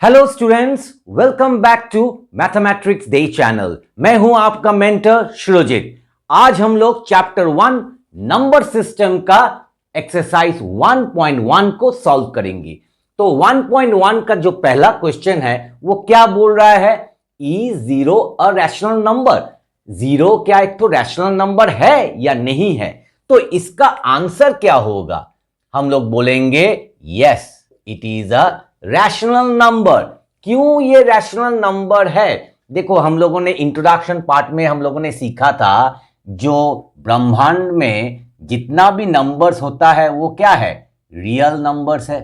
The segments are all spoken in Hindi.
Hello students, welcome back to mathematics day channel. मैं हूं आपका मेंटर शुरोजित। आज हम लोग चैप्टर 1 नंबर सिस्टम का एक्सरसाइज 1.1 को सॉल्व करेंगे। तो 1.1 का जो पहला क्वेश्चन है वो क्या बोल रहा है? Is zero a rational number? Zero क्या एक तो रैशनल नंबर है या नहीं है? तो इसका आंसर क्या होगा? हम लोग बोलेंगे yes, it is a rational number. क्यों ये रैशनल नंबर है? देखो, हम लोगों ने इंट्रोडक्शन पार्ट में हम लोगों ने सीखा था जो ब्रह्मांड में जितना भी नंबर्स होता है वो क्या है? रियल नंबर्स है।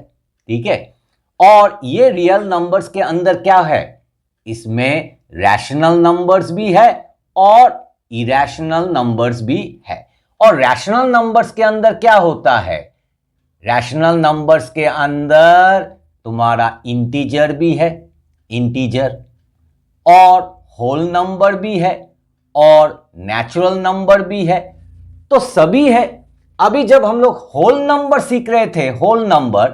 ठीक है, और ये रियल नंबर्स के अंदर क्या है? इसमें रैशनल नंबर्स भी है और इरैशनल नंबर्स भी है। और रैशनल नंबर्स के अंदर क्या होता है? रैशनल नंबर्स के अंदर तुम्हारा इंटीजर भी है, इंटीजर, और होल नंबर भी है और नेचुरल नंबर भी है। तो सभी है। अभी जब हम लोग होल नंबर सीख रहे थे, होल नंबर,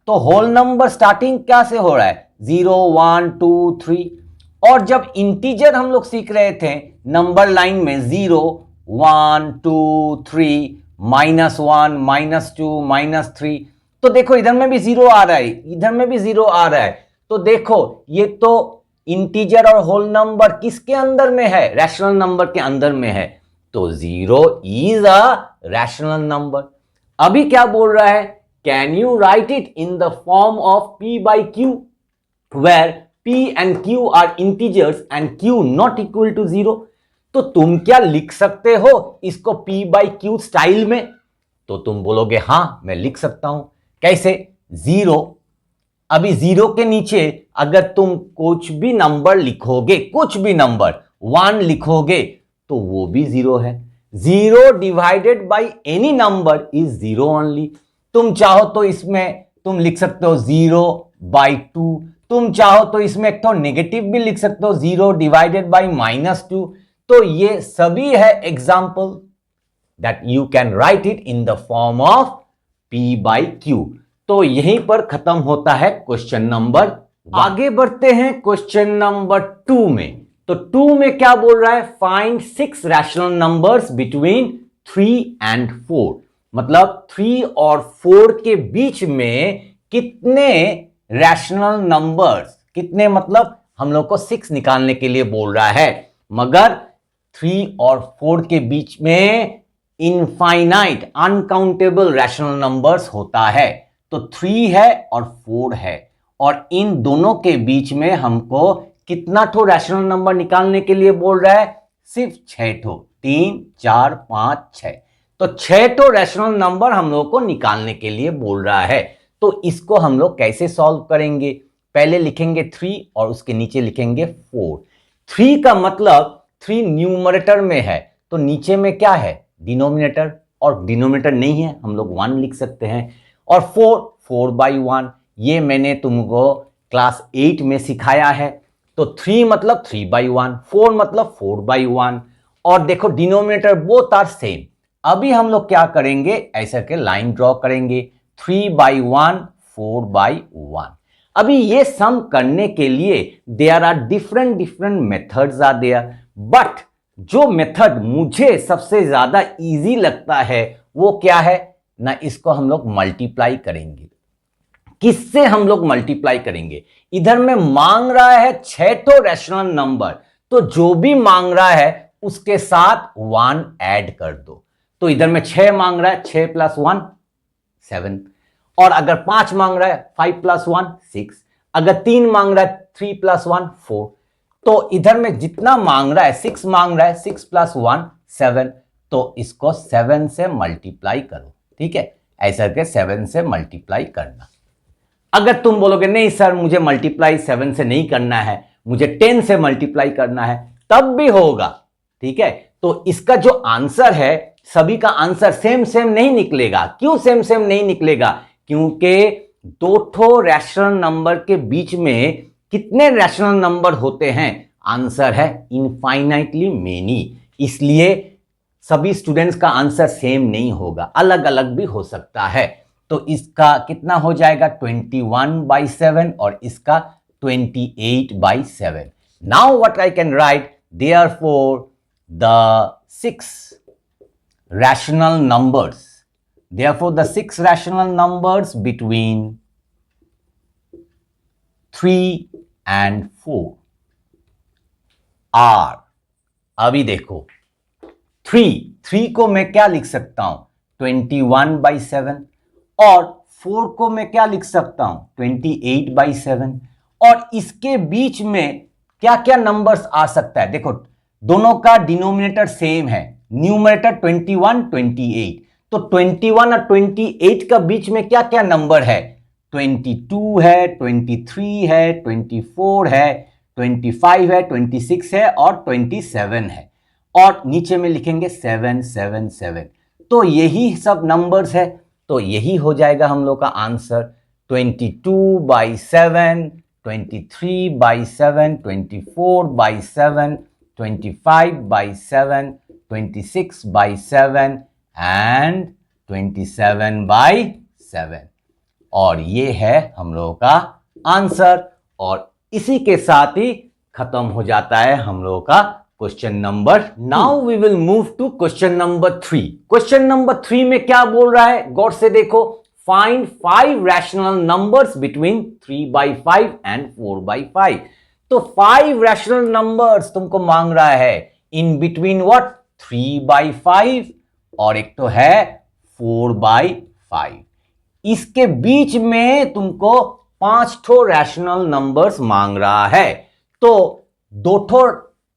तो होल नंबर स्टार्टिंग क्या से हो रहा है? 0 1 2 3। और जब इंटीजर हम लोग सीख रहे थे नंबर लाइन में 0 1 2 3 -1 -2 -3, तो देखो इधर में भी जीरो आ रहा है, इधर में भी जीरो आ रहा है। तो देखो ये तो इंटीजर और होल नंबर किसके अंदर में है? रैशनल नंबर के अंदर में है। तो zero is a rational number. अभी क्या बोल रहा है? Can you right it in the form of p by q where p and q are integers and q not equal to 0? तो तुम क्या लिख सकते हो इसको p by q स्टाइल में? तो तुम बोलोगे हां मैं लिख सकता हूं। कैसे? जीरो, अभी जीरो के नीचे अगर तुम कुछ भी नंबर लिखोगे, कुछ भी नंबर 1 लिखोगे तो वो भी जीरो है। Zero divided by any number is zero only. तुम चाहो तो इसमें तुम लिख सकते हो 0/2। तुम चाहो तो इसमें एक तो नेगेटिव भी लिख सकते हो, 0 डिवाइडेड बाय -2। तो ये सभी है example that you can write it in the form of p by q। तो यहीं पर खत्म होता है क्वेश्चन नंबर। आगे बढ़ते हैं क्वेश्चन नंबर 2 में। तो 2 में क्या बोल रहा है? Find 6 rational numbers between 3 and 4। मतलब 3 और 4 के बीच में कितने रैशनल नंबर्स, कितने मतलब हम लोग को 6 निकालने के लिए बोल रहा है, मगर 3 और 4 के बीच में इनफाइनाइट अनकाउंटेबल रैशनल नंबर्स होता है। तो 3 है और 4 है, और इन दोनों के बीच में हमको कितना ठो रैशनल नंबर निकालने के लिए बोल रहा है? सिर्फ 6 ठो। 3 4 5 6। तो 6 ठो रैशनल नंबर हम लोग को निकालने के लिए बोल रहा है। तो इसको हम लोग कैसे सॉल्व करेंगे? पहले लिखेंगे 3 और उसके नीचे लिखेंगे 4। 3 का मतलब 3 न्यूमरेटर में है, तो नीचे में क्या है? डिनोमिनेटर, और डिनोमिनेटर नहीं है हम लोग 1 लिख सकते हैं। और 4/1, ये मैंने तुमको क्लास 8 में सिखाया है। तो 3 मतलब 3/1, 4 मतलब 4/1। और देखो डिनोमिनेटर बोथ आर सेम। अभी हम लोग क्या करेंगे? ऐसा के लाइन ड्रॉ करेंगे, 3/1 4/1। अभी ये सम करने के लिए there are different methods are there, but जो मेथड मुझे सबसे ज्यादा इजी लगता है वो क्या है ना? इसको हम लोग मल्टीप्लाई करेंगे। किससे हम लोग मल्टीप्लाई करेंगे? इधर में मांग रहा है 6 तो रैशनल नंबर, तो जो भी मांग रहा है उसके साथ 1 ऐड कर दो। तो इधर में 6 मांग रहा है, 6 + 1 7। और अगर 5 मांग रहा है 5 + 1 6। अगर 3 मांग रहा है 3 + 1 4। तो इधर में जितना मांग रहा है 6 मांग रहा है, 6 + 1 7। तो इसको 7 से मल्टीप्लाई करो। ठीक है, ऐसा करके 7 से मल्टीप्लाई करना। अगर तुम बोलोगे नहीं सर मुझे मल्टीप्लाई 7 से नहीं करना है, मुझे 10 से मल्टीप्लाई करना है, तब भी होगा। ठीक है, तो इसका जो आंसर है सभी का आंसर सेम सेम नहीं निकलेगा। क्यों सेम सेम नहीं निकलेगा? क्योंकि दो ठो रैशनल नंबर के बीच में कितने रैशनल नंबर होते हैं? आंसर है इनफाइनाइटली मेनी। इसलिए सभी स्टूडेंट्स का आंसर सेम नहीं होगा, अलग अलग भी हो सकता है। तो इसका कितना हो जाएगा? 21/7 और इसका 28/7. Now what I can write, therefore the six rational numbers, between 3 and 4 are, अभी देखो 3 को मैं क्या लिख सकता हूं 21/7, और 4 को मैं क्या लिख सकता हूं 28/7, और इसके बीच में क्या क्या नंबर्स आ सकता है, देखो दोनों का डिनोमिनेटर सेम है, न्यूमरेटर 21 28, तो 21 और 28 का बीच में क्या क्या नंबर है 22 है, 23 है, 24 है, 25 है, 26 है और 27 है, और नीचे में लिखेंगे 777, तो यही सब नंबर्स है, तो यही हो जाएगा हम लोग का आंसर 22/7, 23/7, 24/7, 25/7, 26/7 एंड 27/7, और ये है हम लोगों का आंसर, और इसी के साथ ही खत्म हो जाता है हम लोगों का question number. Now we will move to question number 3। Question number 3 में क्या बोल रहा है, गौर से देखो, find 5 rational numbers between 3/5 and 4/5। तो 5 रैशनल नंबर्स तुमको मांग रहा है इन बिटवीन व्हाट 3/5 और एक तो है 4/5, इसके बीच में तुमको 5 ठो रैशनल नंबर्स मांग रहा है। तो 2 ठो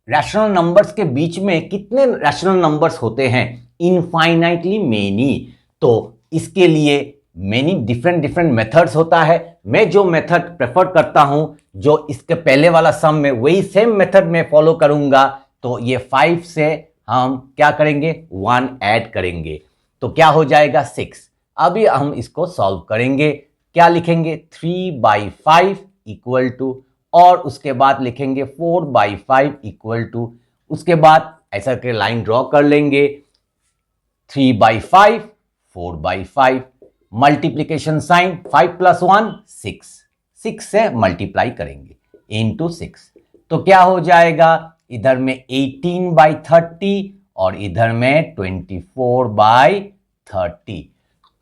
रैशनल नंबर्स के बीच में कितने रैशनल नंबर्स होते हैं, इनफाइनाइटली मेनी। तो इसके लिए मेनी डिफरेंट मेथड्स होता है। मैं जो मेथड प्रेफर करता हूं, जो इसके पहले वाला सम में, वही सेम मेथड में फॉलो करूंगा। तो ये 5 से हम क्या करेंगे 1 ऐड करेंगे, तो क्या हो जाएगा 6। अभी हम इसको सॉल्व करेंगे, क्या लिखेंगे 3/5 इक्वल टू, और उसके बाद लिखेंगे 4/5 इक्वल टू, उसके बाद ऐसा करके लाइन ड्रॉ कर लेंगे 3/5 4/5, मल्टीप्लीकेशन साइन 5 + 1 6 से मल्टीप्लाई करेंगे इनटू 6, तो क्या हो जाएगा इधर में 18/30 और इधर में 24/30।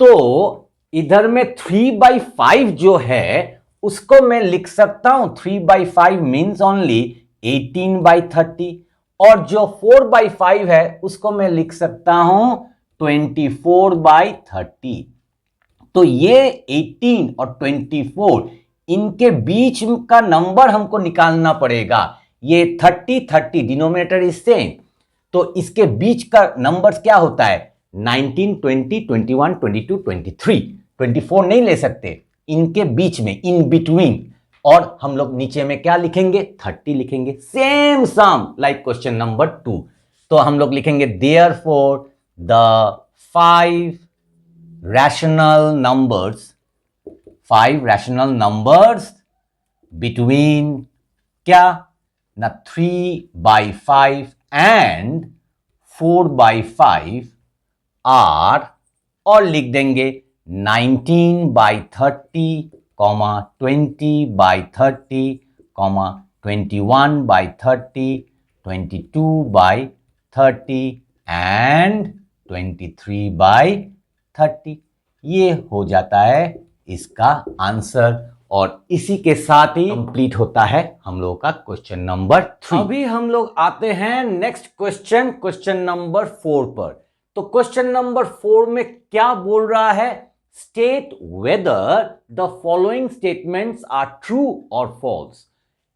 तो इधर में 3/5 जो है उसको मैं लिख सकता हूं 3/5 मीन्स ओनली 18/30, और जो 4/5 है उसको मैं लिख सकता हूं 24/30। तो ये 18 और 24 इनके बीच का नंबर हमको निकालना पड़ेगा। ये 30 डिनोमिनेटर इज सेम, तो इसके बीच का नंबर क्या होता है 19 20 21 22 23, 24 नहीं ले सकते, इनके बीच में इन बिटवीन, और हम लोग नीचे में क्या लिखेंगे 30 लिखेंगे, same sum like question number 2। तो हम लोग लिखेंगे therefore the 5 rational numbers between क्या ना 3/5 एंड 4/5 आर, और लिख देंगे 19/30, 20/30, 21/30, 22/30 एंड 23/30। ये हो जाता है इसका आंसर, और इसी के साथ ही कंप्लीट होता है हम लोग का क्वेश्चन नंबर 3। अभी हम लोग आते हैं नेक्स्ट क्वेश्चन नंबर 4 पर। तो क्वेश्चन नंबर 4 में क्या बोल रहा है, state whether the following statements are true और false,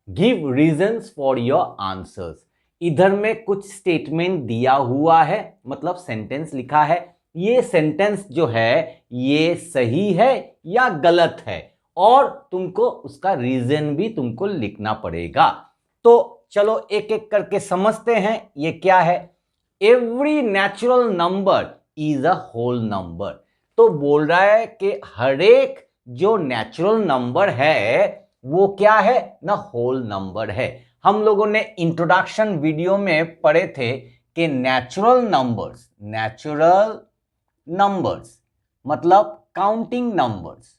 give reasons for your answers. इधर में कुछ स्टेटमेंट दिया हुआ है, मतलब सेंटेंस लिखा है, ये सेंटेंस जो है ये सही है या गलत है, और तुमको उसका रीजन भी तुमको लिखना पड़ेगा। तो चलो एक एक करके समझते हैं ये क्या है। Every natural number is a whole number. तो बोल रहा है कि हर एक जो नेचुरल नंबर है वो क्या है ना होल नंबर है। हम लोगों ने इंट्रोडक्शन वीडियो में पढ़े थे कि नेचुरल नंबर्स मतलब काउंटिंग नंबर्स,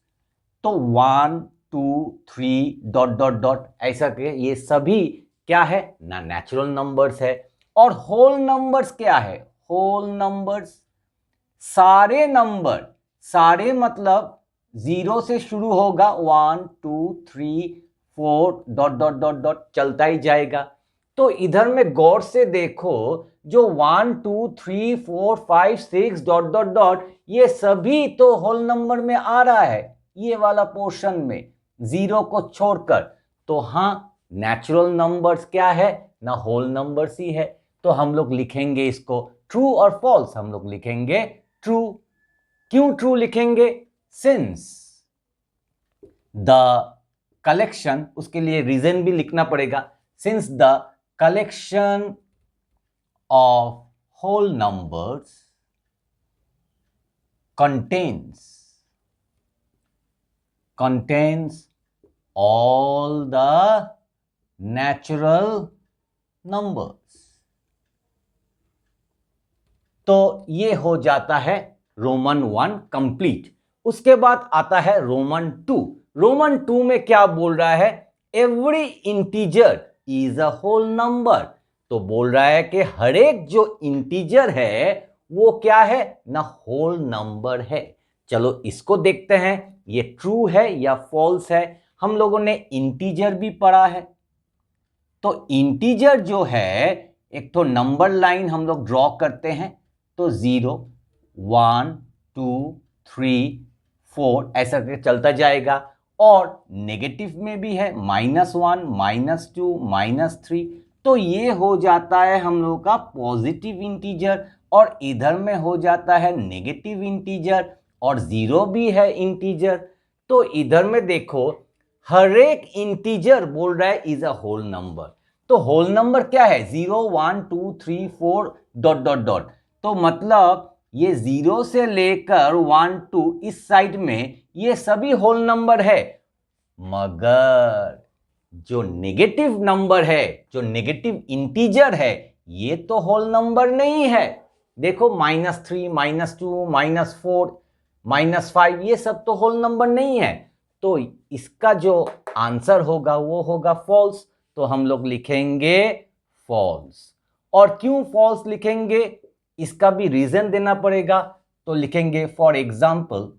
तो 1 3 डॉट डॉट डॉट ऐसा के ये सभी क्या है ना नेचुरल नंबर्स है। और होल नंबर्स क्या है? होल नंबर्स सारे नंबर, सारे मतलब 0 से शुरू होगा, 1 2 3 4 डॉट डॉट डॉट डॉट चलता ही जाएगा। तो इधर में गौर से देखो, जो 1 2 3 4 5 6 डॉट डॉट डॉट ये सभी तो होल नंबर में आ रहा है, ये वाला पोर्शन में 0 को छोड़कर। तो हाँ, नेचुरल नंबर्स क्या है ना होल नंबर्स ही है। तो हम लोग लिखेंगे इसको ट्रू और फॉल्स, हम लोग लिखेंगे ट्रू। क्यों ट्रू लिखेंगे? सिंस द कलेक्शन, उसके लिए रीजन भी लिखना पड़ेगा। Since the collection of whole numbers contains all the natural numbers। तो ये हो जाता है रोमन 1 कंप्लीट। उसके बाद आता है रोमन 2। रोमन 2 में क्या बोल रहा है? Every integer is a whole number. तो बोल रहा है कि हर एक जो इंटीजर है वो क्या है ना होल नंबर है। चलो इसको देखते हैं, ये ट्रू है या फॉल्स है। हम लोगों ने इंटीजर भी पढ़ा है। तो इंटीजर जो है, एक तो नंबर लाइन हम लोग ड्रॉ करते हैं, तो 0 1 2 3 4 ऐसा करके चलता जाएगा। और नेगेटिव में भी है -1 -2 -3। तो ये हो जाता है हम लोग का पॉजिटिव इंटीजर, और इधर में हो जाता है नेगेटिव इंटीजर, और 0 भी है इंटीजर। तो इधर में देखो, हर एक इंटीजर बोल रहा है इज अ होल नंबर। तो होल नंबर क्या है? 0 1 2 3 4 डॉट डॉट डॉट। तो मतलब ये 0 से लेकर 1 2 इस साइड में ये सभी होल नंबर है। मगर जो नेगेटिव नंबर है, जो नेगेटिव इंटीजर है, ये तो होल नंबर नहीं है। देखो -3 -2 -4 -5 ये सब तो होल नंबर नहीं है। तो इसका जो आंसर होगा वो होगा फॉल्स। तो हम लोग लिखेंगे फॉल्स। और क्यों फॉल्स लिखेंगे इसका भी रीजन देना पड़ेगा। तो लिखेंगे फॉर एग्जाम्पल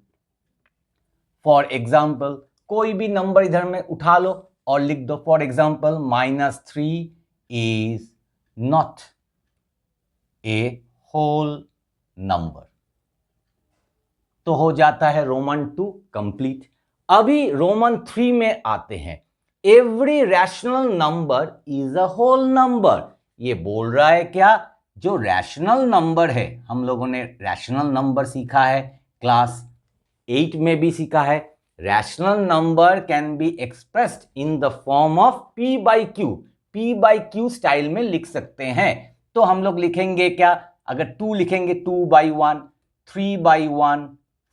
कोई भी नंबर इधर में उठा लो और लिख दो। For example -3 is not a whole number. तो हो जाता है रोमन 2 कंप्लीट। अभी रोमन 3 में आते हैं। Every rational number is a whole number. ये बोल रहा है क्या? जो रैशनल नंबर है, हम लोगों ने रैशनल नंबर सीखा है, क्लास 8 में भी सीखा है। Rational number can be expressed in the form of p/q। p/q style में लिख सकते हैं। तो हम लोग लिखेंगे क्या? अगर 2 लिखेंगे 2/1 3/1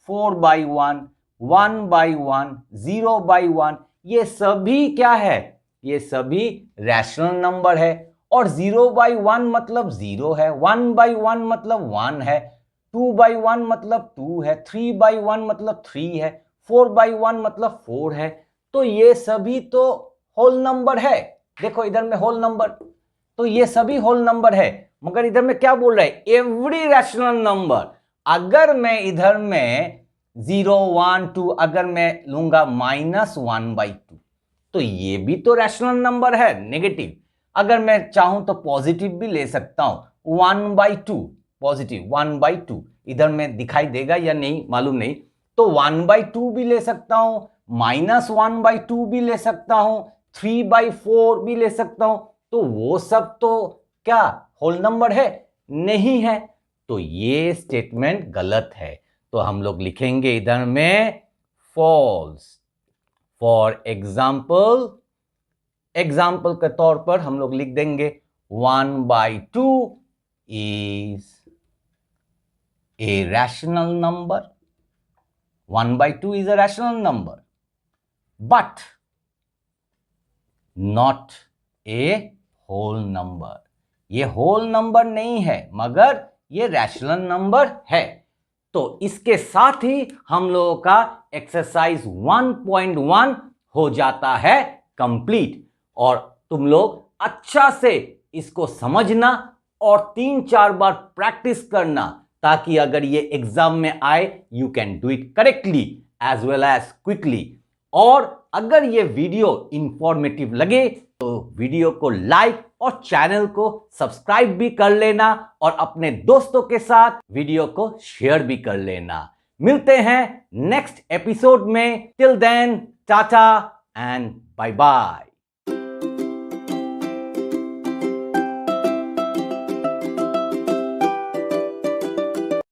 4/1 1/1 0/1, ये सभी क्या है? ये सभी रैशनल नंबर है। और 0/1 मतलब 0 है, 1/1 मतलब 1 है, 2/1 मतलब 2 है, 3/1 मतलब 3 है, 4/1 मतलब 4 है। तो ये सभी तो होल नंबर है। देखो इधर में होल नंबर, तो ये सभी होल नंबर है। मगर इधर में क्या बोल रहा है? Every rational number. अगर मैं इधर में 0 1 2 अगर मैं लूंगा -1/2, तो ये भी तो रैशनल नंबर है, नेगेटिव। अगर मैं चाहूं तो पॉजिटिव भी ले सकता हूं, 1/2 पॉजिटिव 1/2। इधर में दिखाई देगा या नहीं मालूम नहीं। तो 1/2 भी ले सकता हूं, -1/2 भी ले सकता हूं, 3/4 भी ले सकता हूं। तो वो सब तो क्या होल नंबर है? नहीं है। तो ये स्टेटमेंट गलत है। तो हम लोग लिखेंगे इधर में फॉल्स। फॉर एग्जाम्पल के तौर पर हम लोग लिख देंगे 1/2 is a rational number. 1/2 is a rational number but not a whole number. ये होल नंबर नहीं है मगर ये रैशनल नंबर है। तो इसके साथ ही हम लोगों का एक्सरसाइज 1.1 हो जाता है कंप्लीट। और तुम लोग अच्छा से इसको समझना और 3-4 बार प्रैक्टिस करना, ताकि अगर ये एग्जाम में आए you can do it correctly as well as quickly. और अगर ये वीडियो इंफॉर्मेटिव लगे तो वीडियो को लाइक और चैनल को सब्सक्राइब भी कर लेना और अपने दोस्तों के साथ वीडियो को शेयर भी कर लेना। मिलते हैं नेक्स्ट एपिसोड में। Till then tata and bye bye.